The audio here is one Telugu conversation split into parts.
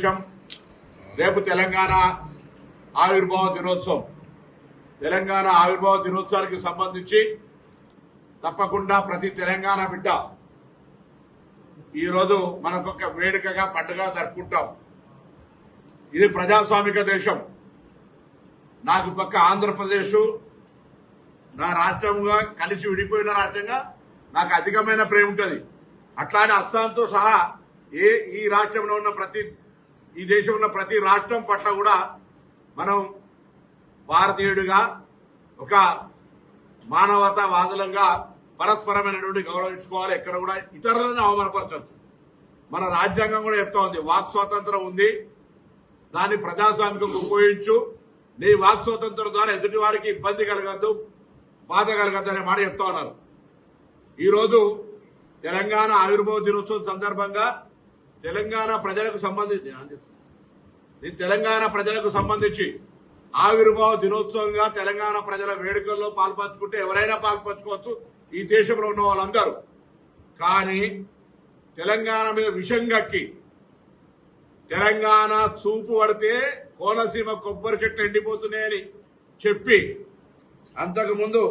సమావేశం. రేపు తెలంగాణ ఆవిర్భావ దినోత్సవం. తెలంగాణ ఆవిర్భావ దినోత్సవానికి సంబంధించి తప్పకుండా ప్రతి తెలంగాణ బిడ్డ ఈరోజు మనకొక వేడుకగా పండుగ జరుపుకుంటాం. ఇది ప్రజాస్వామిక దేశం. నాకు పక్క ఆంధ్రప్రదేశ్ నా రాష్ట్రంగా కలిసి విడిపోయిన రాష్ట్రంగా నాకు అధికమైన ప్రేమ ఉంటుంది. అట్లానే అస్సాంతో సహా ఈ రాష్ట్రంలో ఉన్న ఈ దేశంలో ఉన్న ప్రతి రాష్ట్రం పట్ల కూడా మనం భారతీయుడిగా ఒక మానవతావాదులంగా పరస్పరమైనటువంటి గౌరవించుకోవాలి. ఎక్కడ కూడా ఇతరులను అవమానపరచదు. మన రాజ్యాంగం కూడా చెప్తా ఉంది, వాక్ స్వాతంత్రం ఉంది, దాన్ని ప్రజాస్వామికంగా ఉపయోగించు, నీ వాక్ స్వాతంత్రం ద్వారా ఎదుటివాడికి ఇబ్బంది కలగద్దు, బాధ కలగద్దు అనే మాట చెప్తా ఉన్నారు. ఈరోజు తెలంగాణ ఆవిర్భావ దినోత్సవం సందర్భంగా తెలంగాణ ప్రజలకు సంబంధించి ఆవిర్భావ దినోత్సవంగా తెలంగాణ ప్రజల వేడుకల్లో పాల్పంచుకుంటే ఎవరైనా పాల్పంచుకోవచ్చు, ఈ దేశంలో ఉన్న వాళ్ళందరూ. కానీ తెలంగాణ మీద విషం గక్కి తెలంగాణ చూపు పడితే కోనసీమ కొబ్బరి చెట్లు ఎండిపోతున్నాయని చెప్పి అంతకుముందు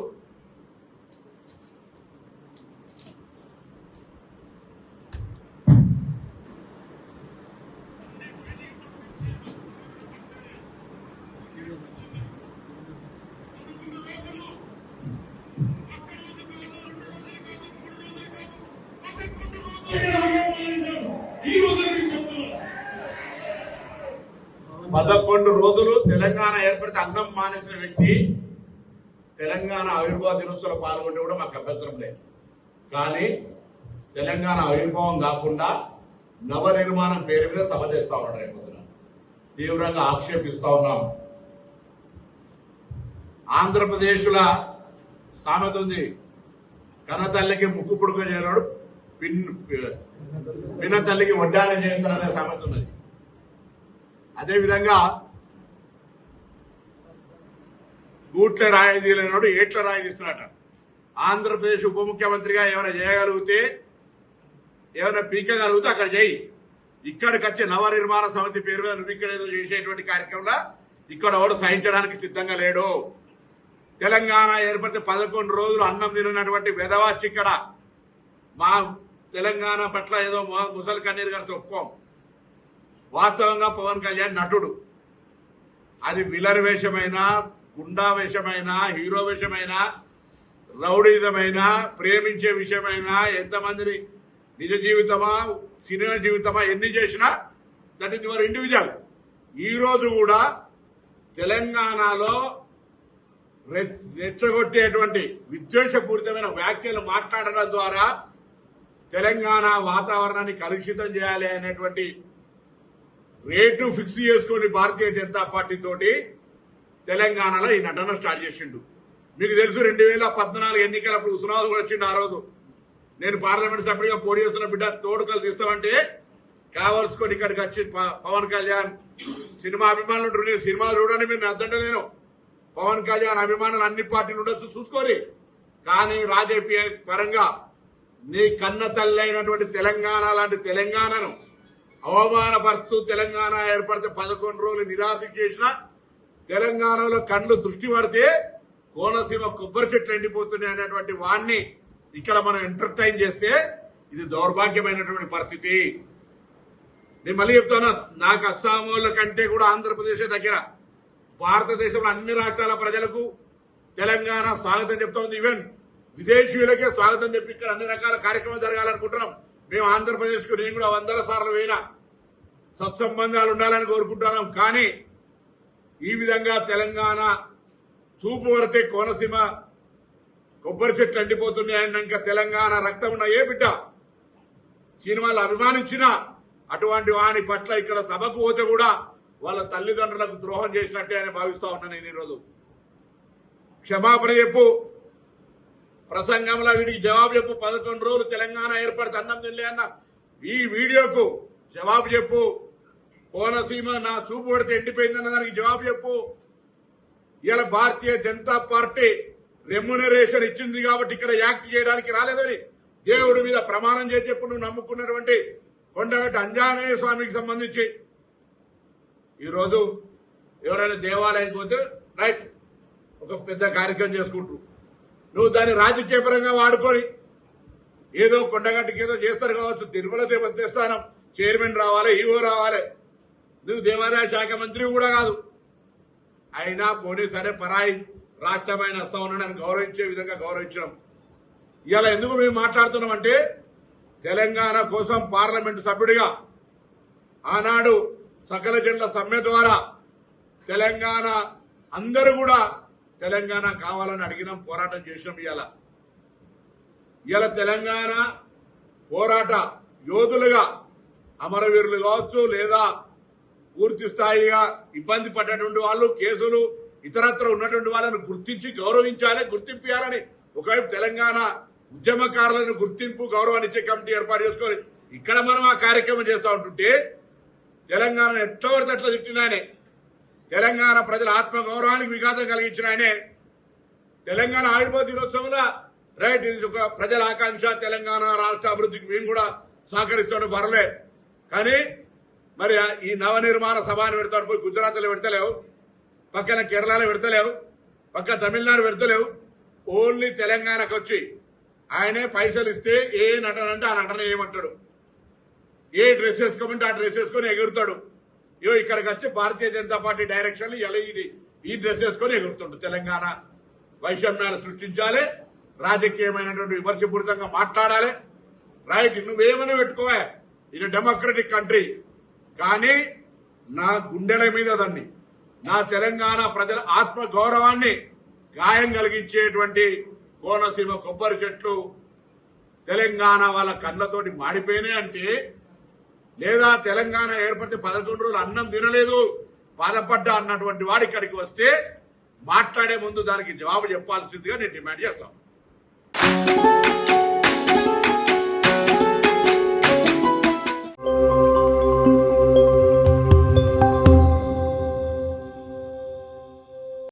పదకొండు రోజులు తెలంగాణ ఏర్పడితే అన్నం మానేసిన వ్యక్తి తెలంగాణ ఆవిర్భావ దినోత్సవంలో పాల్గొంటే కూడా మాకు అభ్యంతరం లేదు. కానీ తెలంగాణ ఆవిర్భావం కాకుండా నవనిర్మాణం పేరు మీద సభ చేస్తా ఉన్నాడు. రేపొద్దున తీవ్రంగా ఆక్షేపిస్తా ఉన్నాం. ఆంధ్రప్రదేశ్ల సామెత ఉంది, కన్నతల్లికి ముక్కు పుడుక చేయనాడు పిన్న తల్లికి వడ్డానం చేస్తారనే సామెత ఉన్నది. అదేవిధంగా గూట్ల రాయి తీయలేనాడు ఏట్ల రాయి తీస్తున్నట. ఆంధ్రప్రదేశ్ ఉప ముఖ్యమంత్రిగా ఏమైనా చేయగలిగితే, ఏమైనా పీకగలిగితే అక్కడ చేయి. ఇక్కడికి వచ్చే నవనిర్మాణ సమితి పేరు మీద నువ్వు ఇక్కడ ఏదో చేసేటువంటి కార్యక్రమంలో ఇక్కడ ఎవరు సహించడానికి సిద్ధంగా లేడు. తెలంగాణ ఏర్పడితే 11 రోజులు అన్నం తినటువంటి వెధవాచి ఇక్కడ మా తెలంగాణ పట్ల ఏదో ముసలి కన్నీరు గారితో ఒప్పుకోం. వాస్తవంగా పవన్ కళ్యాణ్ నటుడు. అది విలన్ వేషమైనా, గుండా వేషమైనా, హీరో వేషమైనా, రౌడీజమైనా, ప్రేమించే విషయమైనా, ఎంతమందిని నిజ జీవితమా సినిమా జీవితమా ఎన్ని చేసినా దట్ ఈస్ యువర్ ఇండివిజువల్. ఈ రోజు కూడా తెలంగాణలో రెచ్చగొట్టేటువంటి విద్వేషపూరితమైన వ్యాఖ్యలు మాట్లాడడం ద్వారా తెలంగాణ వాతావరణాన్ని కలుషితం చేయాలి అనేటువంటి రేటు ఫిక్స్ చేసుకుని భారతీయ జనతా పార్టీ తోటి తెలంగాణలో ఈ నటన స్టార్ట్ చేసిండు. మీకు తెలుసు 2014 ఎన్నికలప్పుడు ఉస్మానాబాద్ కూడా వచ్చిండు. ఆ రోజు నేను పార్లమెంట్ సభ్యుడిగా పోటీ చేస్తున్న బిడ్డ తోడుకలు తీస్తామంటే కావాల్సుకొని ఇక్కడికి వచ్చి పవన్ కళ్యాణ్ సినిమా అభిమానులు ఉంటారు, నేను సినిమాలు చూడండి, మీరు అద్దంటే నేను పవన్ కళ్యాణ్ అభిమానులు అన్ని పార్టీలు ఉండొచ్చు చూసుకోరి, కానీ రాజకీయ పరంగా నీ కన్న తల్లి అయినటువంటి తెలంగాణ లాంటి తెలంగాణను అవమానపరుస్తూ తెలంగాణ ఏర్పడితే 11 రోజులు నిరాశ చేసిన తెలంగాణలో కళ్ళు దృష్టి పడితే కోనసీమ కొబ్బరి చెట్లు ఎండిపోతున్నాయి అనేటువంటి వాణ్ణి ఇక్కడ మనం ఎంటర్టైన్ చేస్తే ఇది దౌర్భాగ్యమైనటువంటి పరిస్థితి. నేను మళ్ళీ చెప్తాను, నాకు అస్సాం వాళ్ళ కంటే కూడా ఆంధ్రప్రదేశ్ దగ్గర. భారతదేశంలో అన్ని రాష్ట్రాల ప్రజలకు తెలంగాణ స్వాగతం చెప్తా ఉంది. ఈవెన్ విదేశీయులకే స్వాగతం చెప్పి ఇక్కడ అన్ని రకాల కార్యక్రమాలు జరగాలనుకుంటున్నాం. మేము ఆంధ్రప్రదేశ్ కు నేను కూడా 100 సార్లు పోయినా, సత్సంబంధాలు ఉండాలని కోరుకుంటున్నాం. కానీ ఈ విధంగా తెలంగాణ చూపు పడితే కోనసీమ కొబ్బరి చెట్లు ఎండిపోతున్నాయన్నాక తెలంగాణ రక్తం ఉన్న ఏ బిడ్డ సినిమాలు అభిమానించినా అటువంటి వాని పట్ల ఇక్కడ సభకు పోతే కూడా వాళ్ళ తల్లిదండ్రులకు ద్రోహం చేసినట్టే అని భావిస్తా ఉన్నాను. నేను ఈరోజు క్షమాపణ చెప్పు, ప్రసంగంలో వీడికి జవాబు చెప్పు. 11 రోజులు తెలంగాణ ఏర్పడితే అన్నం తినలే అన్న ఈ వీడియోకు జవాబు చెప్పు. కోనసీమ నా చూపు పడితే ఎండిపోయిందన్న దానికి జవాబు చెప్పు. ఇలా భారతీయ జనతా పార్టీ రెమ్యునరేషన్ ఇచ్చింది కాబట్టి ఇక్కడ యాక్ట్ చేయడానికి రాలేదని దేవుడి మీద ప్రమాణం చేసి చెప్పు. నువ్వు నమ్ముకున్నటువంటి కొండగట్టు అంజనేయ స్వామికి సంబంధించి ఈరోజు ఎవరైనా దేవాలయానికి పోతే రైట్ ఒక పెద్ద కార్యక్రమం చేసుకుంటూ నువ్వు దాన్ని రాజకీయ పరంగా వాడుకొని ఏదో కొండగట్టుకి ఏదో చేస్తారు కావచ్చు. తిరుమల దేవస్థానం చైర్మన్ రావాలి, ఈవో రావాలి. నువ్వు దేవాదాయ శాఖ మంత్రి కూడా కాదు. అయినా పోనీ సరే పరాయి రాష్ట్రమైన వస్తా ఉన్నాడని గౌరవించే విధంగా గౌరవించడం. ఇలా ఎందుకు మేము మాట్లాడుతున్నామంటే తెలంగాణ కోసం పార్లమెంటు సభ్యుడిగా ఆనాడు సకల జనుల సమ్మె ద్వారా తెలంగాణ అందరూ కూడా తెలంగాణ కావాలని అడిగినాం, పోరాటం చేసినాం. ఇవాళ తెలంగాణ పోరాట యోధులుగా అమరవీరులు కావచ్చు, లేదా పూర్తి స్థాయిగా ఇబ్బంది పడ్డటువంటి వాళ్ళు, కేసులు ఇతరత్ర ఉన్నటువంటి వాళ్ళని గుర్తించి గౌరవించాలి, గుర్తింపాలని ఒకవైపు తెలంగాణ ఉద్యమకారులను గుర్తింపు గౌరవాన్ని ఇచ్చే కమిటీ ఏర్పాటు చేసుకొని ఇక్కడ మనం ఆ కార్యక్రమం చేస్తూ ఉంటుంటే తెలంగాణ ఎట్లా పడితే అట్లా తిట్టినాయనే, తెలంగాణ ప్రజల ఆత్మ గౌరవానికి విఘాతం కలిగించిన ఆయనే తెలంగాణ ఆవిర్భావ దినోత్సవంలో రైట్ ఇది ఒక ప్రజల ఆకాంక్ష, తెలంగాణ రాష్ట్ర అభివృద్ధికి మేము కూడా సహకరిస్తాడు బరలే. కానీ మరి ఈ నవనిర్మాణ సభను పెడతాడు, పోయి గుజరాత్లో పెడతలేవు, పక్కన కేరళలో పెడతలేవు, పక్క తమిళనాడు పెడతలేవు. ఓన్లీ తెలంగాణకు వచ్చి ఆయనే పైసలు ఇస్తే ఏ నటన అంటే ఆ నటన ఏమంటాడు, ఏ డ్రెస్ వేసుకోమంటే ఆ డ్రెస్ వేసుకొని ఎగురుతాడు. ఇక్కడికి వచ్చి భారతీయ జనతా పార్టీ డైరెక్షన్ ఈ డ్రెస్ వేసుకొని ఎగురుతాడు. తెలంగాణ వైషమ్యాలు సృష్టించాలి, రాజకీయమైనటువంటి విమర్శపూరితంగా మాట్లాడాలి. రైట్, నువ్వేమైనా పెట్టుకోవా, ఇది డెమోక్రటిక్ కంట్రీ. కానీ నా గుండెల మీద దాన్ని, నా తెలంగాణ ప్రజల ఆత్మ గౌరవాన్ని గాయం కలిగించేటువంటి కోనసీమ కొబ్బరి చెట్లు తెలంగాణ వాళ్ళ కళ్ళతోటి మాడిపోయినాయి అంటే, లేదా తెలంగాణ ఏర్పడితే 11 రోజులు అన్నం తినలేదు బాధపడ్డా అన్నటువంటి వాడు ఇక్కడికి వస్తే మాట్లాడే ముందు దానికి జవాబు చెప్పాల్సిందిగా నేను డిమాండ్ చేస్తాను.